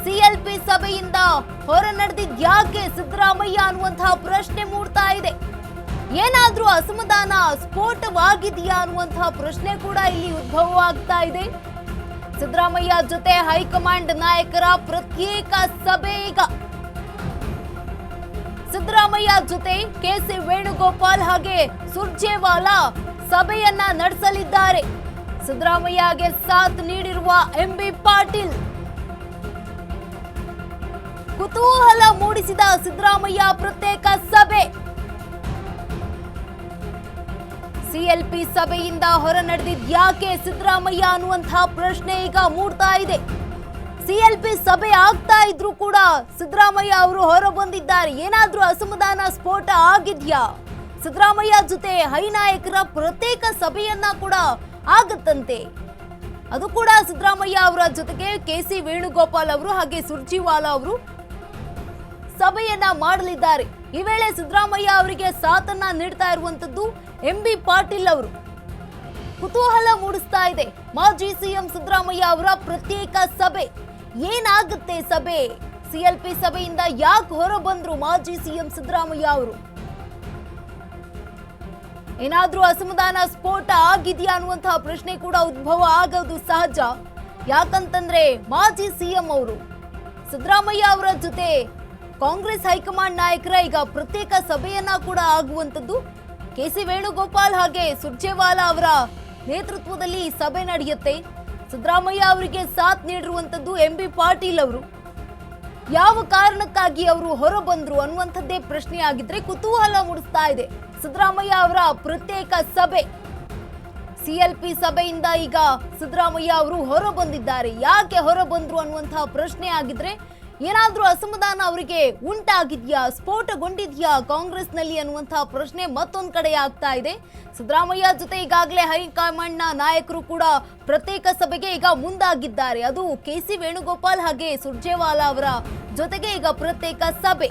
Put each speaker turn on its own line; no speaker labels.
CLP ಸಭೆಯಿಂದ ಹೊರ ನಡೆದಿದ್ಯಾಕೆ ಸಿದ್ದರಾಮಯ್ಯ ಅನ್ನುವಂತಹ ಪ್ರಶ್ನೆ ಮೂಡ್ತಾ ಇದೆ. ಏನಾದ್ರೂ ಅಸಮಾಧಾನ ಸ್ಫೋಟವಾಗಿದೆಯಾ ಅನ್ನುವಂತಹ ಪ್ರಶ್ನೆ ಕೂಡ ಇಲ್ಲಿ ಉದ್ಭವವಾಗ್ತಾ ಇದೆ. ಸಿದ್ದರಾಮಯ್ಯ ಜೊತೆ ಹೈಕಮಾಂಡ್ ನಾಯಕರ ಪ್ರತ್ಯೇಕ ಸಭೆ ಈಗ. ಸಿದ್ದರಾಮಯ್ಯ ಜೊತೆ ಕೆಸಿ ವೇಣುಗೋಪಾಲ್ ಹಾಗೆ ಸುರ್ಜೇವಾಲಾ ಸಭೆಯನ್ನ ನಡೆಸಲಿದ್ದಾರೆ. ಸಿದ್ದರಾಮಯ್ಯಗೆ ಸಾಥ್ ನೀಡಿರುವ ಎಂಬಿ ಪಾಟೀಲ್ ಕುತೂಹಲ ಮೂಡಿಸಿದ ಸಿದ್ದರಾಮಯ್ಯ ಪ್ರತ್ಯೇಕ ಸಭೆ. ಸಿಎಲ್ಪಿ ಸಭೆಯಿಂದ ಹೊರ ನಡೆದಿದ್ಯಾಕೆ ಸಿದ್ದರಾಮಯ್ಯ ಅನ್ನುವಂತಹ ಪ್ರಶ್ನೆ ಈಗ ಮೂಡ್ತಾ ಇದೆ. ಸಿಎಲ್ಪಿ ಸಭೆ ಆಗ್ತಾ ಇದ್ರೂ ಕೂಡ ಸಿದ್ದರಾಮಯ್ಯ ಅವರು ಹೊರ ಬಂದಿದ್ದಾರೆ. ಏನಾದ್ರೂ ಅಸಮಾಧಾನ ಸ್ಫೋಟ ಆಗಿದ್ಯಾ? ಸಿದ್ದರಾಮಯ್ಯ ಜೊತೆ ಹೈ ನಾಯಕರ ಪ್ರತ್ಯೇಕ ಸಭೆಯನ್ನ ಕೂಡ ಆಗತ್ತಂತೆ. ಅದು ಕೂಡ ಸಿದ್ದರಾಮಯ್ಯ ಅವರ ಜೊತೆಗೆ ಕೆಸಿ ವೇಣುಗೋಪಾಲ್ ಅವರು ಹಾಗೆ ಸುರ್ಜೇವಾಲಾ ಅವರು ಸಭೆಯನ್ನ ಮಾಡಲಿದ್ದಾರೆ. ಈ ವೇಳೆ ಸಿದ್ದರಾಮಯ್ಯ ಅವರಿಗೆ ಸಾಥನ್ನ ನೀಡ್ತಾ ಇರುವಂತದ್ದು ಎಂಬಿ ಪಾಟೀಲ್ ಅವರು. ಕುತೂಹಲ ಮೂಡಿಸ್ತಾ ಇದೆ. ಮಾಜಿ ಸಿಎಂ ಸಿದ್ದರಾಮಯ್ಯ ಅವರ ಪ್ರತ್ಯೇಕ ಸಭೆ ಏನಾಗುತ್ತೆ? ಸಭೆ ಸಿಎಲ್ಪಿ ಸಭೆಯಿಂದ ಯಾಕೆ ಹೊರ ಬಂದ್ರು ಮಾಜಿ ಸಿಎಂ ಸಿದ್ದರಾಮಯ್ಯ ಅವರು? ಏನಾದ್ರೂ ಅಸಮಾಧಾನ ಸ್ಫೋಟ ಆಗಿದೆಯಾ ಅನ್ನುವಂತಹ ಪ್ರಶ್ನೆ ಕೂಡ ಉದ್ಭವ ಆಗೋದು ಸಹಜ. ಯಾಕಂತಂದ್ರೆ ಮಾಜಿ ಸಿಎಂ ಅವರು ಸಿದ್ದರಾಮಯ್ಯ ಅವರ ಜೊತೆ ಕಾಂಗ್ರೆಸ್ ಹೈಕಮಾಂಡ್ ನಾಯಕರ ಈಗ ಪ್ರತ್ಯೇಕ ಸಭೆಯನ್ನ ಕೂಡ ಆಗುವಂತದ್ದು. ಕೆಸಿ ವೇಣುಗೋಪಾಲ್ ಹಾಗೆ ಸುರ್ಜೇವಾಲಾ ಅವರ ನೇತೃತ್ವದಲ್ಲಿ ಈ ಸಭೆ ನಡೆಯುತ್ತೆ. ಸಿದ್ದರಾಮಯ್ಯ ಅವರಿಗೆ ಸಾಥ್ ನೀಡಿರುವಂತದ್ದು ಎಂಬಿ ಪಾಟೀಲ್ ಅವರು. ಯಾವ ಕಾರಣಕ್ಕಾಗಿ ಅವರು ಹೊರ ಬಂದ್ರು ಅನ್ನುವಂಥದ್ದೇ ಪ್ರಶ್ನೆ ಆಗಿದ್ರೆ ಕುತೂಹಲ ಮೂಡಿಸ್ತಾ ಇದೆ. ಸಿದ್ದರಾಮಯ್ಯ ಅವರ ಪ್ರತ್ಯೇಕ ಸಭೆ ಸಿಎಲ್ಪಿ ಸಭೆಯಿಂದ ಈಗ ಸಿದ್ದರಾಮಯ್ಯ ಅವರು ಹೊರ ಬಂದಿದ್ದಾರೆ. ಯಾಕೆ ಹೊರ ಬಂದ್ರು ಅನ್ನುವಂತಹ ಪ್ರಶ್ನೆ ಆಗಿದ್ರೆ ಏನಾದ್ರೂ ಅಸಮಾಧಾನ ಅವರಿಗೆ ಉಂಟಾಗಿದ್ಯಾ, ಸ್ಫೋಟಗೊಂಡಿದ್ಯಾ ಕಾಂಗ್ರೆಸ್ನಲ್ಲಿ ಅನ್ನುವಂತಹ ಪ್ರಶ್ನೆ ಮತ್ತೊಂದು ಕಡೆ ಆಗ್ತಾ ಇದೆ. ಸಿದ್ದರಾಮಯ್ಯ ಜೊತೆ ಈಗಾಗಲೇ ಹೈಕಮಾಂಡ್ನ ನಾಯಕರು ಕೂಡ ಪ್ರತ್ಯೇಕ ಸಭೆಗೆ ಈಗ ಮುಂದಾಗಿದ್ದಾರೆ. ಅದು ಕೆಸಿ ವೇಣುಗೋಪಾಲ್ ಹಾಗೆ ಸುರ್ಜೇವಾಲಾ ಅವರ ಜೊತೆಗೆ ಈಗ ಪ್ರತ್ಯೇಕ ಸಭೆ.